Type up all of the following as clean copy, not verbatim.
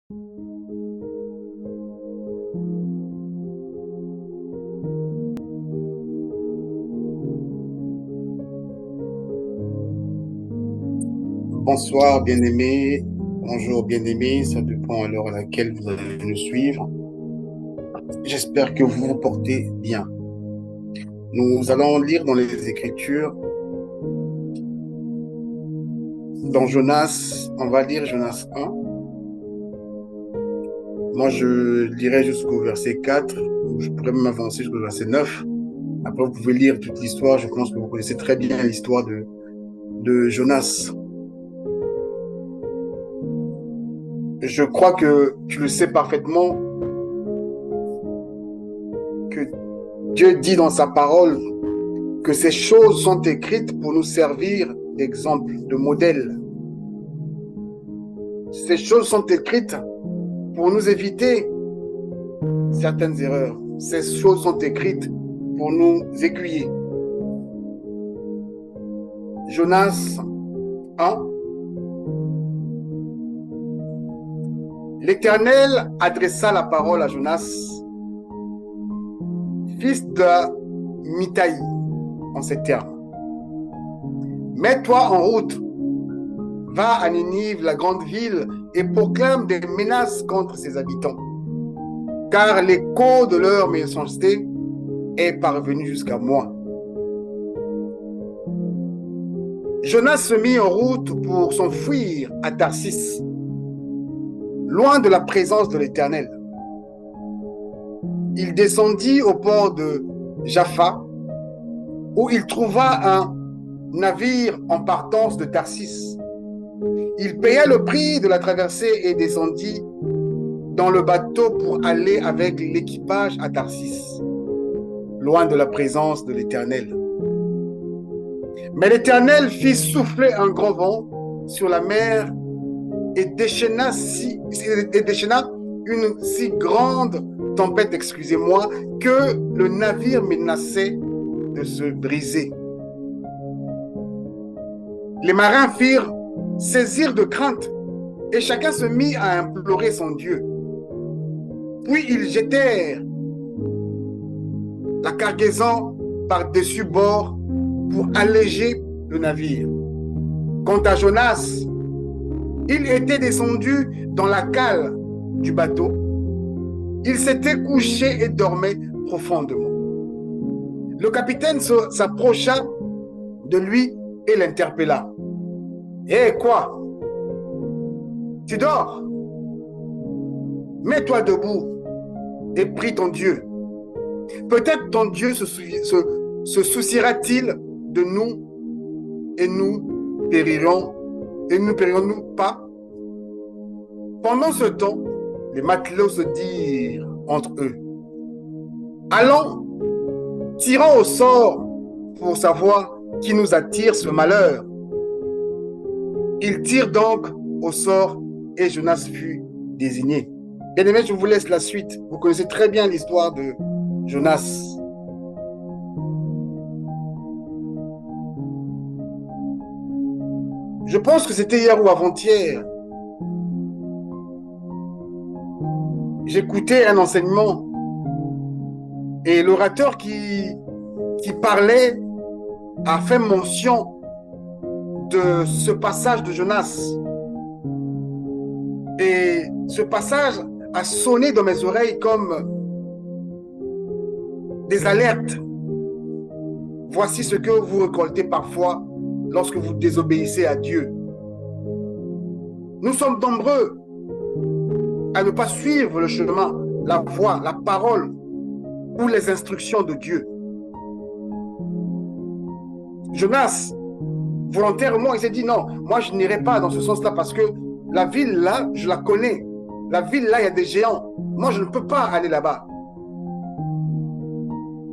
Bonsoir, bien-aimé. Bonjour, bien-aimé. Ça dépend à l'heure à laquelle vous allez nous suivre. J'espère que vous vous portez bien. Nous allons lire dans les Écritures, dans Jonas, on va lire Jonas 1. Moi, je lirai jusqu'au verset 4, ou je pourrais même avancer jusqu'au verset 9. Après, vous pouvez lire toute l'histoire. Je pense que vous connaissez très bien l'histoire de Jonas. Je crois que tu le sais parfaitement que Dieu dit dans sa parole que ces choses sont écrites pour nous servir d'exemple, de modèle. Ces choses sont écrites pour nous éviter certaines erreurs. Ces choses sont écrites pour nous aiguiller. Jonas 1. L'Éternel adressa la parole à Jonas, fils de Mitaï, en ces termes. Mets-toi en route, va à Ninive, la grande ville, et proclame des menaces contre ses habitants. Car l'écho de leur méchanceté est parvenu jusqu'à moi. Jonas se mit en route pour s'enfuir à Tarsis, loin de la présence de l'Éternel. Il descendit au port de Jaffa, où il trouva un navire en partance de Tarsis. Il paya le prix de la traversée et descendit dans le bateau pour aller avec l'équipage à Tarsis, loin de la présence de l'Éternel. Mais l'Éternel fit souffler un grand vent sur la mer et déchaîna une si grande tempête, excusez-moi, que le navire menaçait de se briser. Les marins firent saisir de crainte et chacun se mit à implorer son Dieu. Puis ils jetèrent la cargaison par-dessus bord pour alléger le navire. Quant à Jonas, il était descendu dans la cale du bateau. Il s'était couché et dormait profondément. Le capitaine s'approcha de lui et l'interpella. « Hé, quoi? Tu dors? Mets-toi debout et prie ton Dieu. Peut-être ton Dieu se souciera-t-il de nous et nous périrons-nous pas? » Pendant ce temps, les matelots se dirent entre eux, « Allons, tirons au sort pour savoir qui nous attire ce malheur. » Ils tirent donc au sort et Jonas fut désigné. Bien-aimés, je vous laisse la suite. Vous connaissez très bien l'histoire de Jonas. Je pense que c'était hier ou avant-hier. J'écoutais un enseignement et l'orateur qui parlait a fait mention de ce passage de Jonas. Et ce passage a sonné dans mes oreilles comme des alertes. Voici ce que vous récoltez parfois lorsque vous désobéissez à Dieu. Nous sommes nombreux à ne pas suivre le chemin, la voie, la parole ou les instructions de Dieu. Jonas, volontairement, il s'est dit non, moi je n'irai pas dans ce sens-là parce que la ville là, je la connais. La ville là, il y a des géants. Moi, je ne peux pas aller là-bas.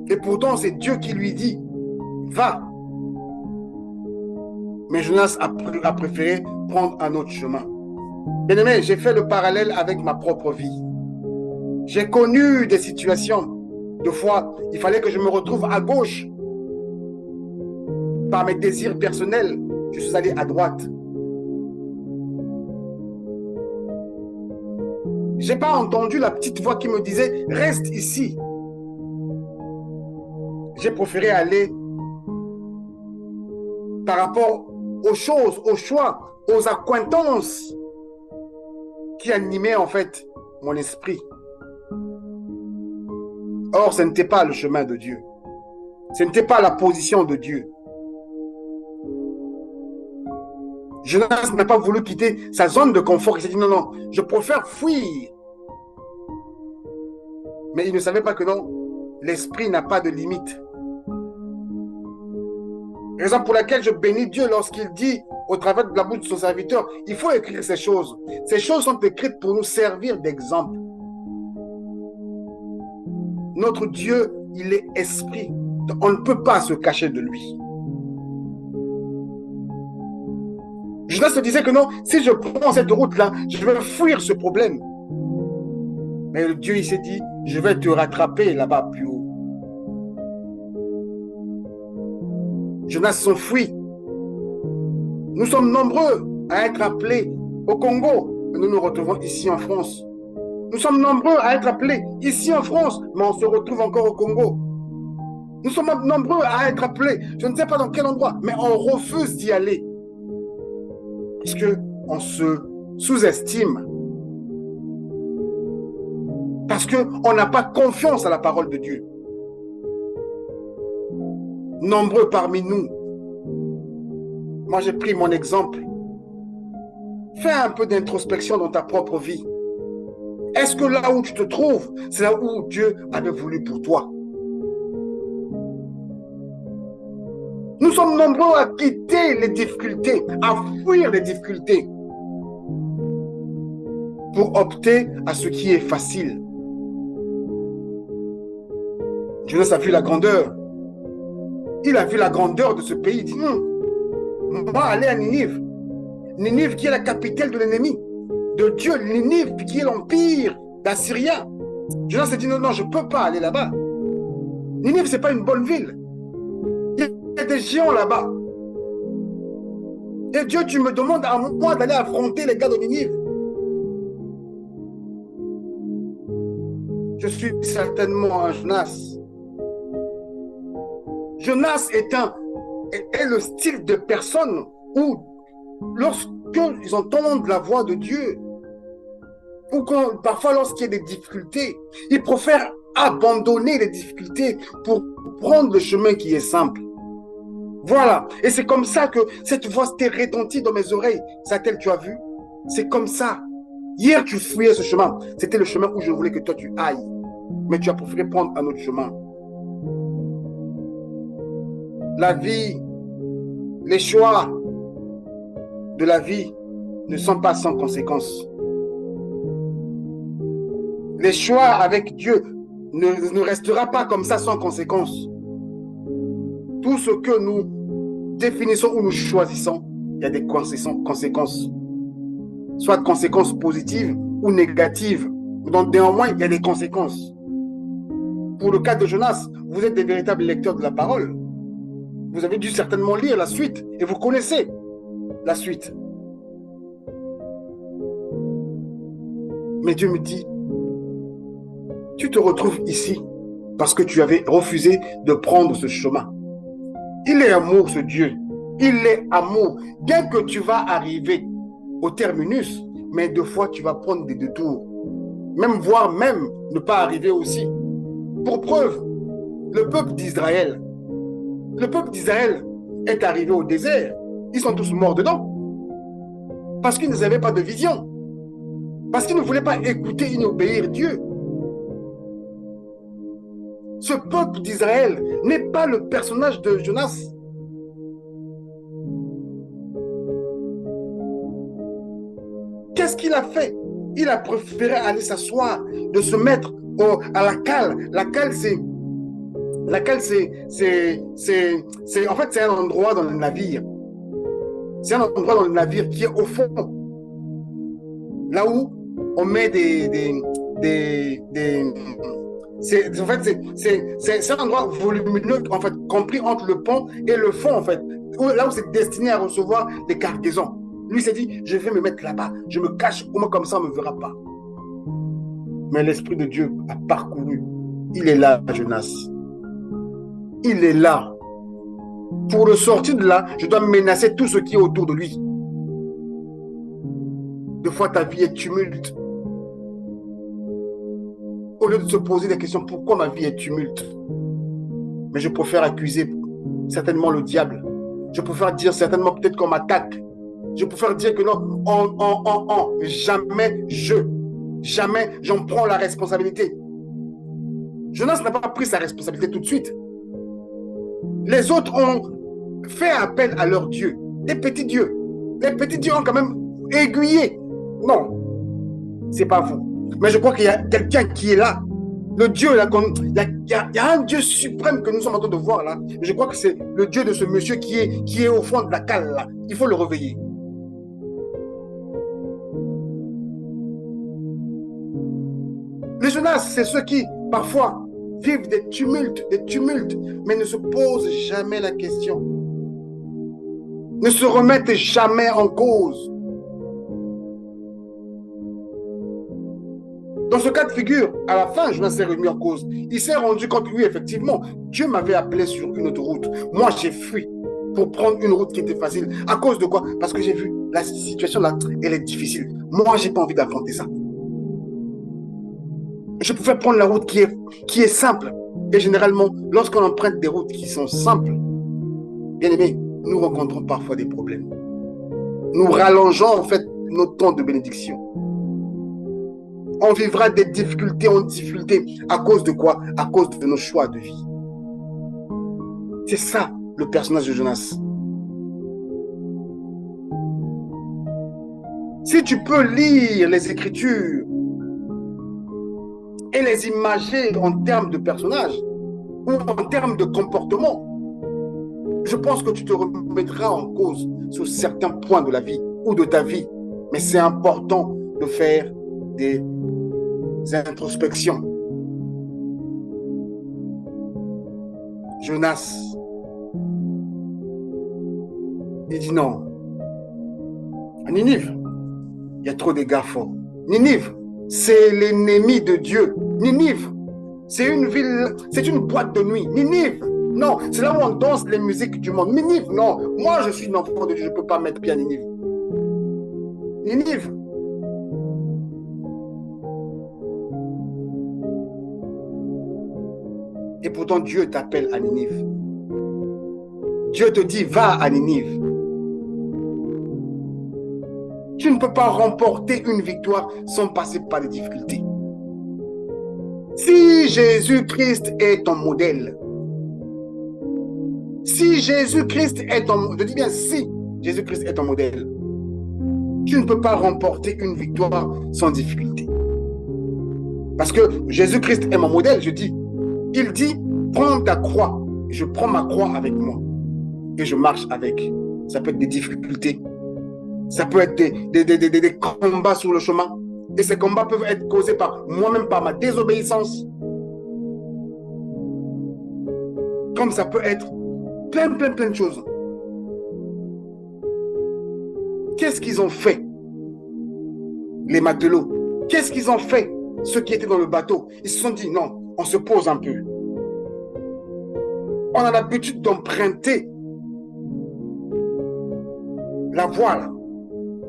Et pourtant, c'est Dieu qui lui dit, va. Mais Jonas a préféré prendre un autre chemin. Bien-aimé, j'ai fait le parallèle avec ma propre vie. J'ai connu des situations. Deux fois, il fallait que je me retrouve à gauche. Par mes désirs personnels, je suis allé à droite. Je n'ai pas entendu la petite voix qui me disait, reste ici. J'ai préféré aller par rapport aux choses, aux choix, aux accointances qui animaient en fait mon esprit. Or, ce n'était pas le chemin de Dieu. Ce n'était pas la position de Dieu. Jonas n'a pas voulu quitter sa zone de confort. Il s'est dit non, non, je préfère fuir. Mais il ne savait pas que non, l'esprit n'a pas de limite. Raison pour laquelle je bénis Dieu lorsqu'il dit au travers de la bouche de son serviteur, il faut écrire ces choses. Ces choses sont écrites pour nous servir d'exemple. Notre Dieu, il est esprit. On ne peut pas se cacher de lui. Jonas se disait que non, si je prends cette route-là, je vais fuir ce problème. Mais le Dieu, il s'est dit, je vais te rattraper là-bas plus haut. Jonas s'enfuit. Nous sommes nombreux à être appelés au Congo, mais nous nous retrouvons ici en France. Nous sommes nombreux à être appelés ici en France, mais on se retrouve encore au Congo. Nous sommes nombreux à être appelés, je ne sais pas dans quel endroit, mais on refuse d'y aller. Parce qu'on se sous-estime. Parce qu'on n'a pas confiance à la parole de Dieu. Nombreux parmi nous. Moi, j'ai pris mon exemple. Fais un peu d'introspection dans ta propre vie. Est-ce que là où tu te trouves, c'est là où Dieu avait voulu pour toi? Nous sommes nombreux à quitter les difficultés, à fuir les difficultés pour opter à ce qui est facile. Jonas a vu la grandeur. Il a vu la grandeur de ce pays. Il dit non, on va aller à Ninive. Ninive qui est la capitale de l'ennemi de Dieu. Ninive qui est l'empire d'Assyria. Jonas s'est dit non, non, je ne peux pas aller là-bas. Ninive, ce n'est pas une bonne ville. Il y a des géants là-bas. Et Dieu, tu me demandes à moi d'aller affronter les gars de Ninive. Je suis certainement un Jonas. Jonas est le style de personne où, lorsqu'ils entendent la voix de Dieu, ou parfois lorsqu'il y a des difficultés, ils préfèrent abandonner les difficultés pour prendre le chemin qui est simple. Voilà. Et c'est comme ça que cette voix s'est retentie dans mes oreilles. Satel, tu as vu? C'est comme ça. Hier, tu fuyais ce chemin. C'était le chemin où je voulais que toi, tu ailles. Mais tu as préféré prendre un autre chemin. La vie, les choix de la vie ne sont pas sans conséquences. Les choix avec Dieu ne restera pas comme ça sans conséquences. Tout ce que nous définissons ou nous choisissons, il y a des conséquences. Soit conséquences positives ou négatives. Donc, néanmoins, il y a des conséquences. Pour le cas de Jonas, vous êtes des véritables lecteurs de la parole. Vous avez dû certainement lire la suite et vous connaissez la suite. Mais Dieu me dit, tu te retrouves ici parce que tu avais refusé de prendre ce chemin. Il est amour, ce Dieu. Il est amour. Bien que tu vas arriver au terminus, mais deux fois tu vas prendre des détours. Voire même ne pas arriver aussi. Pour preuve, le peuple d'Israël est arrivé au désert. Ils sont tous morts dedans. Parce qu'ils n'avaient pas de vision. Parce qu'ils ne voulaient pas écouter et obéir Dieu. Ce peuple d'Israël n'est pas le personnage de Jonas. Qu'est-ce qu'il a fait? Il a préféré aller s'asseoir, de se mettre à la cale. La cale, c'est en fait, c'est un endroit dans le navire. C'est un endroit dans le navire qui est au fond. Là où on met c'est un endroit volumineux, en fait, compris entre le pont et le fond, en fait. Là où c'est destiné à recevoir des cargaisons. Lui s'est dit, je vais me mettre là-bas. Je me cache, au moins comme ça, on ne me verra pas. Mais l'Esprit de Dieu a parcouru. Il est là, Jonas. Il est là. Pour le sortir de là, je dois menacer tout ce qui est autour de lui. Des fois, ta vie est tumulte. Au lieu de se poser des questions, pourquoi ma vie est tumulte? Mais je préfère accuser certainement le diable. Je préfère dire certainement peut-être qu'on m'attaque. Je préfère dire que non, jamais j'en prends la responsabilité. Jonas n'a pas pris sa responsabilité tout de suite. Les autres ont fait appel à leurs dieux, des petits dieux. Les petits dieux ont quand même aiguillé. Non, c'est pas vous. Mais je crois qu'il y a quelqu'un qui est là. Le Dieu, là, il y a un Dieu suprême que nous sommes en train de voir là. Je crois que c'est le Dieu de ce monsieur qui est au fond de la cale là. Il faut le réveiller. Les Jonas, c'est ceux qui, parfois, vivent des tumultes, mais ne se posent jamais la question. Ne se remettent jamais en cause. Dans ce cas de figure, à la fin, Jonas s'est remis en cause. Il s'est rendu compte, oui, effectivement, Dieu m'avait appelé sur une autre route. Moi, j'ai fui pour prendre une route qui était facile. À cause de quoi? Parce que j'ai vu la situation là, elle est difficile. Moi, j'ai pas envie d'affronter ça. Je préfère prendre la route qui est simple. Et généralement, lorsqu'on emprunte des routes qui sont simples, bien aimé, nous rencontrons parfois des problèmes. Nous rallongeons en fait notre temps de bénédiction. On vivra des difficultés en difficulté. À cause de quoi? À cause de nos choix de vie. C'est ça le personnage de Jonas. Si tu peux lire les Écritures et les imager en termes de personnages ou en termes de comportement, je pense que tu te remettras en cause sur certains points de la vie ou de ta vie. Mais c'est important de faire des introspections. Jonas, il dit non. À Ninive, il y a trop de gars forts. Ninive, c'est l'ennemi de Dieu. Ninive, c'est une ville, c'est une boîte de nuit. Ninive, non, c'est là où on danse les musiques du monde. Ninive, non, moi je suis une enfant de Dieu, je ne peux pas mettre pied à Ninive. Ninive. Et pourtant Dieu t'appelle à Ninive. Dieu te dit, va à Ninive. Tu ne peux pas remporter une victoire sans passer par des difficultés. Si Jésus-Christ est ton modèle, si Jésus-Christ est ton, je dis bien si Jésus-Christ est ton modèle, tu ne peux pas remporter une victoire sans difficulté. Parce que Jésus-Christ est mon modèle, je dis. Il dit, prends ta croix. Je prends ma croix avec moi et je marche avec. Ça peut être des difficultés. Ça peut être des combats sur le chemin. Et ces combats peuvent être causés par moi-même, par ma désobéissance. Comme ça peut être plein de choses. Qu'est-ce qu'ils ont fait, les matelots? Qu'est-ce qu'ils ont fait, ceux qui étaient dans le bateau? Ils se sont dit, non, on se pose un peu. On a l'habitude d'emprunter la voile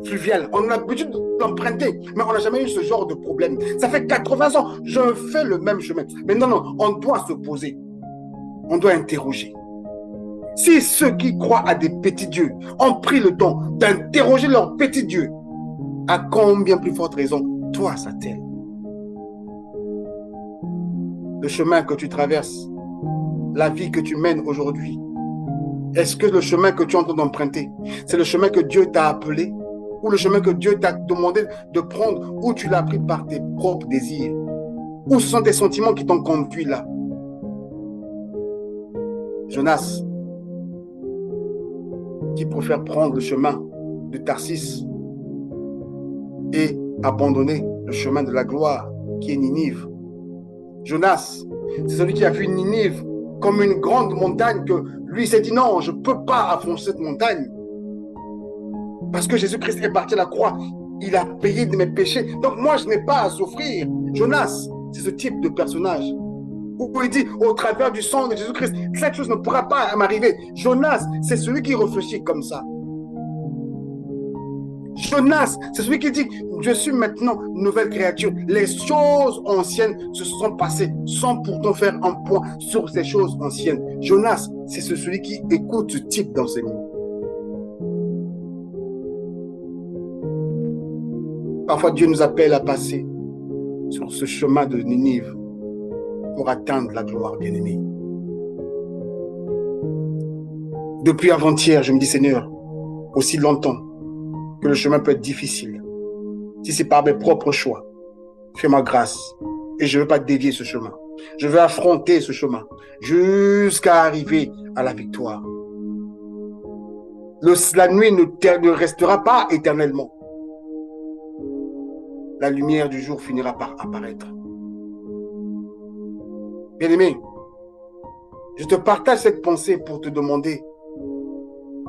fluviale. On a l'habitude d'emprunter, mais on n'a jamais eu ce genre de problème. Ça fait 80 ans, je fais le même chemin. Mais non, on doit se poser. On doit interroger. Si ceux qui croient à des petits dieux ont pris le temps d'interroger leurs petits dieux, à combien plus forte raison, toi, Satan? Le chemin que tu traverses, la vie que tu mènes aujourd'hui, est-ce que le chemin que tu es en train d'emprunter, c'est le chemin que Dieu t'a appelé ou le chemin que Dieu t'a demandé de prendre ou tu l'as pris par tes propres désirs? Ou ce sont tes sentiments qui t'ont conduit là? Jonas, qui préfère prendre le chemin de Tarsis et abandonner le chemin de la gloire qui est Ninive. Jonas, c'est celui qui a vu Ninive comme une grande montagne que lui s'est dit non, je ne peux pas affronter cette montagne. Parce que Jésus-Christ est parti à la croix. Il a payé de mes péchés. Donc moi, je n'ai pas à souffrir. Jonas, c'est ce type de personnage. Où il dit, au travers du sang de Jésus-Christ, cette chose ne pourra pas m'arriver. Jonas, c'est celui qui réfléchit comme ça. Jonas, c'est celui qui dit, je suis maintenant une nouvelle créature. Les choses anciennes se sont passées sans pourtant faire un point sur ces choses anciennes. Jonas, c'est celui qui écoute ce type d'enseignement. Parfois, Dieu nous appelle à passer sur ce chemin de Ninive pour atteindre la gloire, bien-aimée. Depuis avant-hier, je me dis, Seigneur, aussi longtemps que le chemin peut être difficile, si c'est par mes propres choix, fais-moi grâce et je ne veux pas dévier ce chemin. Je veux affronter ce chemin jusqu'à arriver à la victoire. La nuit ne restera pas éternellement. La lumière du jour finira par apparaître. Bien-aimé, je te partage cette pensée pour te demander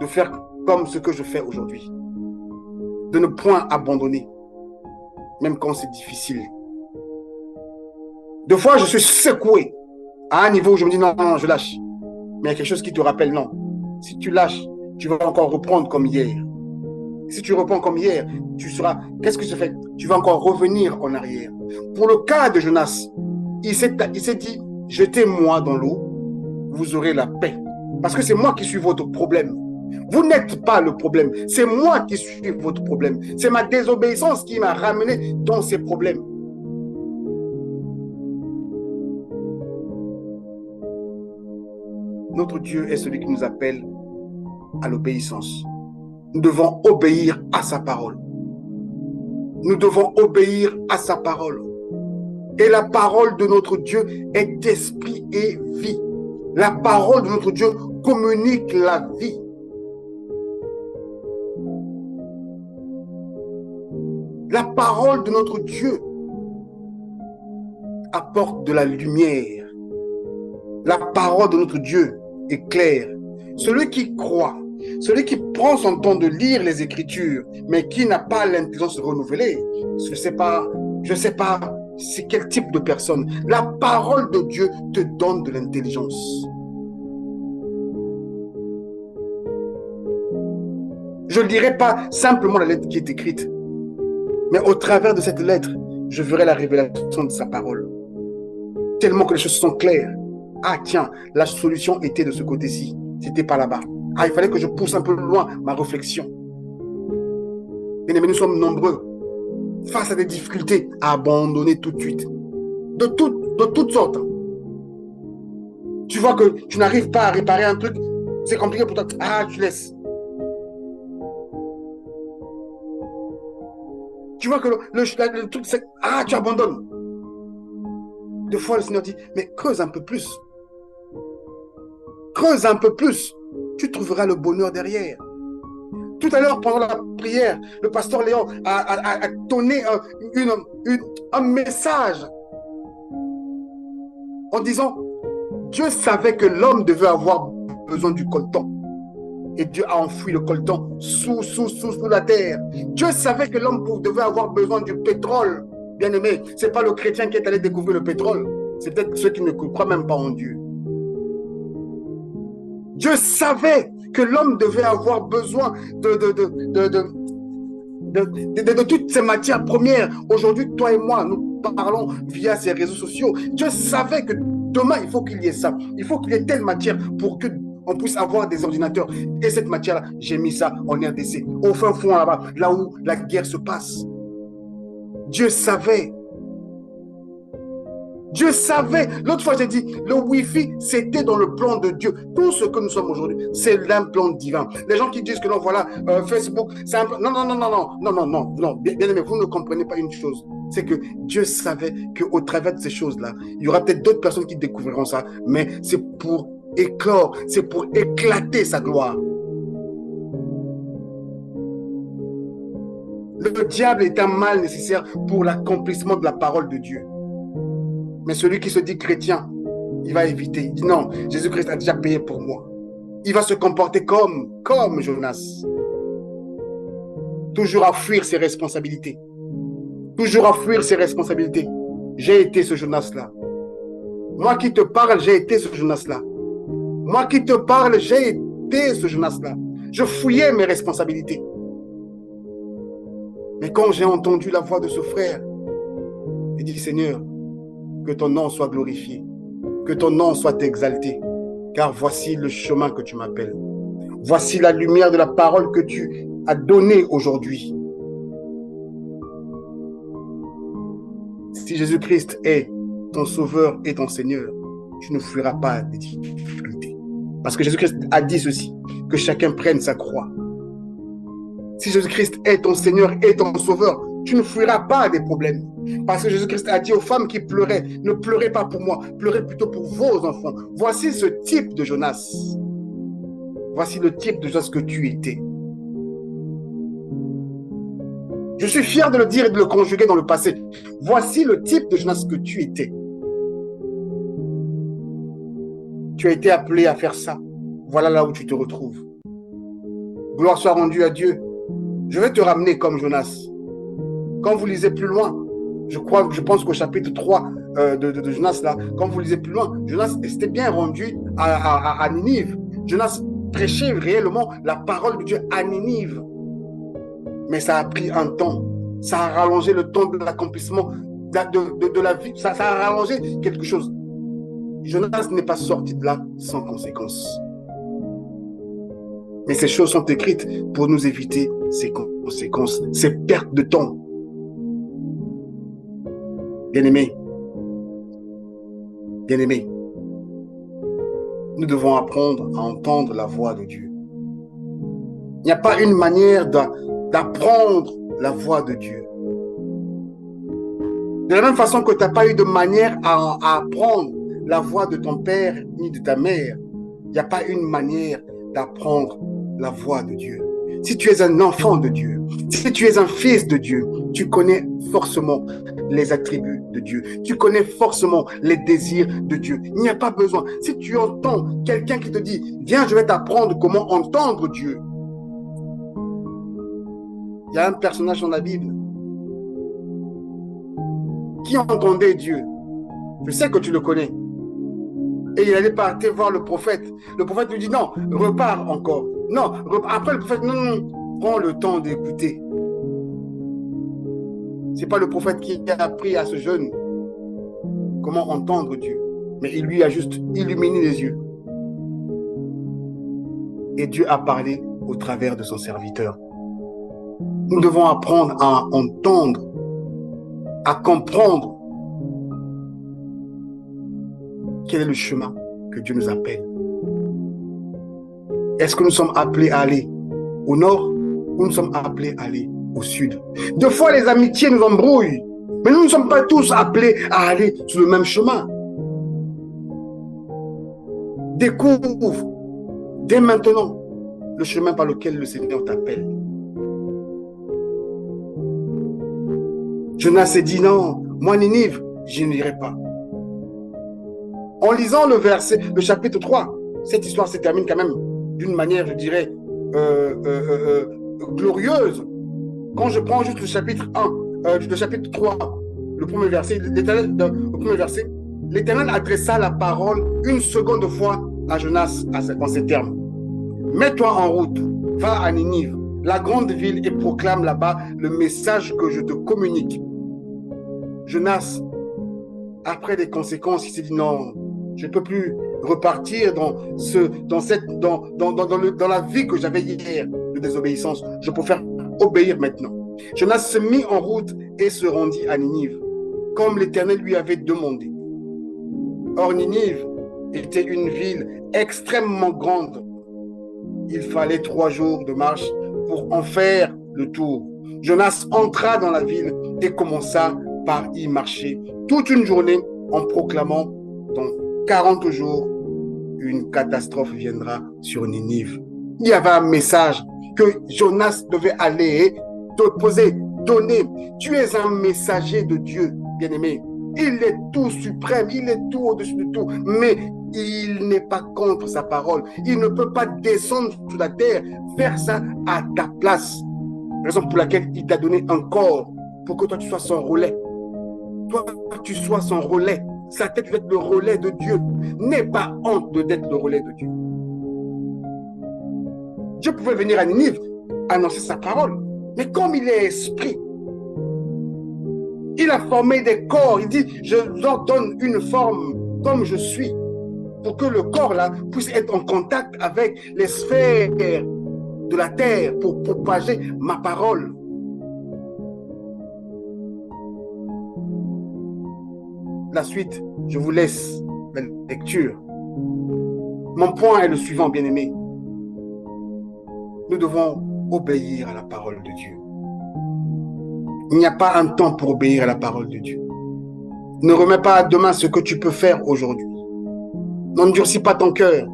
de faire comme ce que je fais aujourd'hui. De ne point abandonner, même quand c'est difficile. Des fois, je suis secoué à un niveau où je me dis non, je lâche. Mais il y a quelque chose qui te rappelle non. Si tu lâches, tu vas encore reprendre comme hier. Si tu reprends comme hier, tu seras... Qu'est-ce que je fais? Tu vas encore revenir en arrière. Pour le cas de Jonas, il s'est dit, jetez-moi dans l'eau, vous aurez la paix. Parce que c'est moi qui suis votre problème. Vous n'êtes pas le problème. C'est moi qui suis votre problème. C'est ma désobéissance qui m'a ramené dans ces problèmes. Notre Dieu est celui qui nous appelle à l'obéissance. Nous devons obéir à sa parole. Nous devons obéir à sa parole. Et la parole de notre Dieu est esprit et vie. La parole de notre Dieu communique la vie. La parole de notre Dieu apporte de la lumière. La parole de notre Dieu est claire. Celui qui croit, celui qui prend son temps de lire les Écritures, mais qui n'a pas l'intelligence de renouveler, je ne sais pas, c'est quel type de personne. La parole de Dieu te donne de l'intelligence. Je ne lirai pas simplement la lettre qui est écrite, mais au travers de cette lettre, je verrai la révélation de sa parole. Tellement que les choses sont claires. Ah tiens, la solution était de ce côté-ci. C'était pas là-bas. Ah, il fallait que je pousse un peu loin ma réflexion. Bien aimés, nous sommes nombreux face à des difficultés à abandonner tout de suite. De toutes sortes. Tu vois que tu n'arrives pas à réparer un truc, c'est compliqué pour toi. Ah, tu laisses. Tu vois que le truc, c'est... Ah, tu abandonnes. Des fois, le Seigneur dit, mais creuse un peu plus. Creuse un peu plus. Tu trouveras le bonheur derrière. Tout à l'heure, pendant la prière, le pasteur Léon a donné un message en disant, Dieu savait que l'homme devait avoir besoin du coltan. Et Dieu a enfoui le coltan sous la terre. Dieu savait que l'homme devait avoir besoin du pétrole. Bien aimé, ce n'est pas le chrétien qui est allé découvrir le pétrole. C'est peut-être ceux qui ne croient même pas en Dieu. Dieu savait que l'homme devait avoir besoin de toutes ces matières premières. Aujourd'hui, toi et moi, nous parlons via ces réseaux sociaux. Dieu savait que demain, il faut qu'il y ait ça. Il faut qu'il y ait telle matière pour qu'on puisse avoir des ordinateurs. Et cette matière-là, j'ai mis ça en RDC, au fin fond là-bas, là où la guerre se passe. Dieu savait. Dieu savait. L'autre fois, j'ai dit, le Wi-Fi, c'était dans le plan de Dieu. Tout ce que nous sommes aujourd'hui, c'est un plan divin. Les gens qui disent que non, voilà, Facebook, c'est un plan... Non. Bien aimé, vous ne comprenez pas une chose. C'est que Dieu savait qu'au travers de ces choses-là, il y aura peut-être d'autres personnes qui découvriront ça, mais c'est pour éclore, c'est pour éclater sa gloire. Le diable est un mal nécessaire pour l'accomplissement de la parole de Dieu. Mais celui qui se dit chrétien, il va éviter. Il dit non, Jésus-Christ a déjà payé pour moi. Il va se comporter comme Jonas. toujours à fuir ses responsabilités. Toujours à fuir ses responsabilités. J'ai été ce Jonas-là. Moi qui te parle, j'ai été ce Jonas-là. Moi qui te parle, j'ai été ce Jonas-là. Je fouillais mes responsabilités. Mais quand j'ai entendu la voix de ce frère, j'ai dit, Seigneur, que ton nom soit glorifié, que ton nom soit exalté, car voici le chemin que tu m'appelles. Voici la lumière de la parole que tu as donnée aujourd'hui. Si Jésus-Christ est ton sauveur et ton Seigneur, tu ne fuiras pas des difficultés. Parce que Jésus-Christ a dit ceci, que chacun prenne sa croix. Si Jésus-Christ est ton Seigneur et ton sauveur, tu ne fuiras pas des problèmes. Parce que Jésus-Christ a dit aux femmes qui pleuraient, ne pleurez pas pour moi, pleurez plutôt pour vos enfants. Voici ce type de Jonas. Voici le type de Jonas que tu étais. Je suis fier de le dire et de le conjuguer dans le passé. Voici le type de Jonas que tu étais. Tu as été appelé à faire ça. Voilà là où tu te retrouves. Gloire soit rendue à Dieu. Je vais te ramener comme Jonas. Quand vous lisez plus loin, je pense qu'au chapitre 3 de Jonas, là, quand vous lisez plus loin, Jonas s'était bien rendu à Ninive. Jonas prêchait réellement la parole de Dieu à Ninive. Mais ça a pris un temps. Ça a rallongé le temps de l'accomplissement de la vie. Ça a rallongé quelque chose. Jonas n'est pas sorti de là sans conséquences. Mais ces choses sont écrites pour nous éviter ces conséquences, ces pertes de temps. Bien-aimés, nous devons apprendre à entendre la voix de Dieu. Il n'y a pas une manière d'apprendre la voix de Dieu. De la même façon que tu n'as pas eu de manière à apprendre la voix de ton père ni de ta mère, il n'y a pas une manière d'apprendre la voix de Dieu. Si tu es un enfant de Dieu, si tu es un fils de Dieu, tu connais forcément les attributs de Dieu. Tu connais forcément les désirs de Dieu. Il n'y a pas besoin. Si tu entends quelqu'un qui te dit, viens, je vais t'apprendre comment entendre Dieu. Il y a un personnage dans la Bible qui entendait Dieu. Je sais que tu le connais. Et il allait partir voir le prophète. Le prophète lui dit, non, repars encore. Non, après le prophète, non, prends le temps d'écouter. Ce n'est pas le prophète qui a appris à ce jeune comment entendre Dieu. Mais il lui a juste illuminé les yeux. Et Dieu a parlé au travers de son serviteur. Nous devons apprendre à entendre, à comprendre quel est le chemin que Dieu nous appelle. Est-ce que nous sommes appelés à aller au nord ou nous sommes appelés à aller au sud? Des fois, les amitiés nous embrouillent, mais nous ne sommes pas tous appelés à aller sur le même chemin. Découvre dès maintenant le chemin par lequel le Seigneur t'appelle. Jonas s'est dit non, moi Ninive, je n'irai pas. En lisant le chapitre 3, cette histoire se termine quand même d'une manière, je dirais, glorieuse. Quand je prends juste le chapitre 1, le chapitre 3, le premier verset, l'Éternel adressa la parole une seconde fois à Jonas en ces termes. Mets-toi en route, va à Ninive, la grande ville, et proclame là-bas le message que je te communique. Jonas, après les conséquences, il s'est dit non, je ne peux plus repartir dans la vie que j'avais hier de désobéissance. Je préfère obéir maintenant. Jonas se mit en route et se rendit à Ninive, comme l'Éternel lui avait demandé. Or, Ninive était une ville extrêmement grande. Il fallait 3 jours de marche pour en faire le tour. Jonas entra dans la ville et commença par y marcher toute une journée en proclamant dans 40 jours, une catastrophe viendra sur Ninive. Il y avait un message que Jonas devait aller déposer, donner. Tu es un messager de Dieu, bien-aimé. Il est tout suprême, il est tout au-dessus de tout, mais il n'est pas contre sa parole. Il ne peut pas descendre sur la terre, faire ça à ta place. Raison pour laquelle il t'a donné un corps pour que toi tu sois son relais. Toi, tu sois son relais. Sa tête doit être le relais de Dieu. N'aie pas honte d'être le relais de Dieu. Dieu pouvait venir à Ninive, annoncer sa parole. Mais comme il est esprit, il a formé des corps. Il dit, je leur donne une forme comme je suis, pour que le corps là puisse être en contact avec les sphères de la terre pour propager ma parole. La suite, je vous laisse la lecture. Mon point est le suivant, bien-aimés. Nous devons obéir à la parole de Dieu. Il n'y a pas un temps pour obéir à la parole de Dieu. Ne remets pas à demain ce que tu peux faire aujourd'hui. N'endurcis pas ton cœur.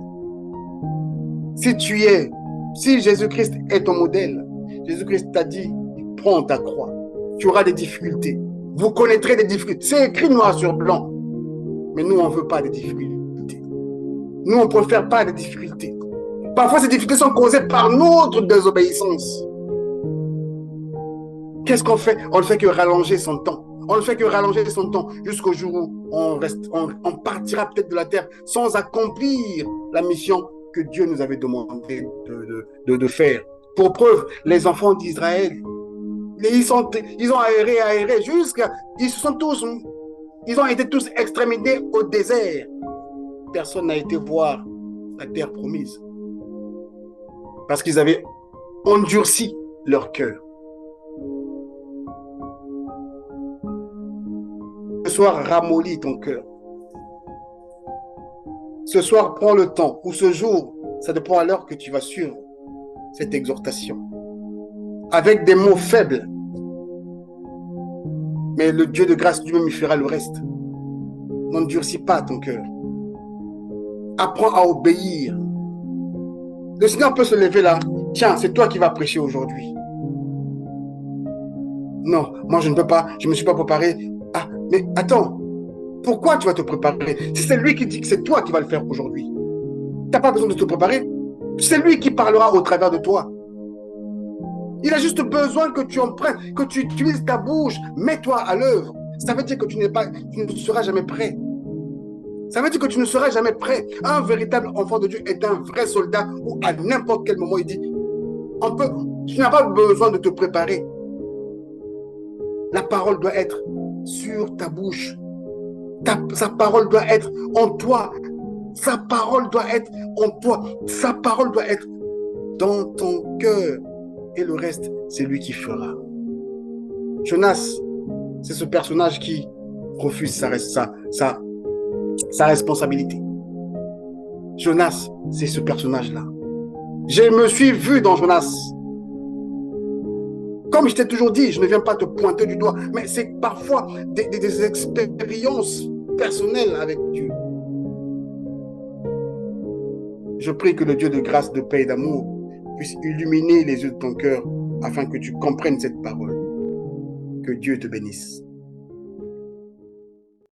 Si Jésus-Christ est ton modèle, Jésus-Christ t'a dit, prends ta croix. Tu auras des difficultés. Vous connaîtrez des difficultés. C'est écrit noir sur blanc. Mais nous, on ne veut pas des difficultés. Nous, on ne préfère pas des difficultés. Parfois, ces difficultés sont causées par notre désobéissance. Qu'est-ce qu'on fait? On ne fait que rallonger son temps. On ne fait que rallonger son temps jusqu'au jour où on partira peut-être de la terre sans accomplir la mission que Dieu nous avait demandé de faire. Pour preuve, les enfants d'Israël, ils ont aéré jusqu'à... Ils ont été tous exterminés au désert. Personne n'a été voir la terre promise. Parce qu'ils avaient endurci leur cœur. Ce soir, ramollis ton cœur. Ce soir, prends le temps, ou ce jour, ça dépend à l'heure que tu vas suivre cette exhortation. Avec des mots faibles. Mais le Dieu de grâce lui-même il fera le reste. N'endurcis pas ton cœur. Apprends à obéir. Le Seigneur peut se lever là. Tiens, c'est toi qui vas prêcher aujourd'hui. Non, moi je ne peux pas, je ne me suis pas préparé. Ah, mais attends, pourquoi tu vas te préparer? Si c'est lui qui dit que c'est toi qui vas le faire aujourd'hui. Tu n'as pas besoin de te préparer. C'est lui qui parlera au travers de toi. Il a juste besoin que tu empruntes, que tu utilises ta bouche. Mets-toi à l'œuvre. Ça veut dire que tu ne seras jamais prêt. Ça veut dire que tu ne seras jamais prêt. Un véritable enfant de Dieu est un vrai soldat où à n'importe quel moment il dit, tu n'as pas besoin de te préparer. La parole doit être sur ta bouche. Sa parole doit être en toi. Sa parole doit être en toi. Sa parole doit être dans ton cœur. Et le reste, c'est lui qui fera. Jonas, c'est ce personnage qui refuse sa responsabilité. Jonas, c'est ce personnage-là. Je me suis vu dans Jonas. Comme je t'ai toujours dit, je ne viens pas te pointer du doigt, mais c'est parfois des expériences personnelles avec Dieu. Je prie que le Dieu de grâce, de paix et d'amour puisse illuminer les yeux de ton cœur afin que tu comprennes cette parole. Que Dieu te bénisse.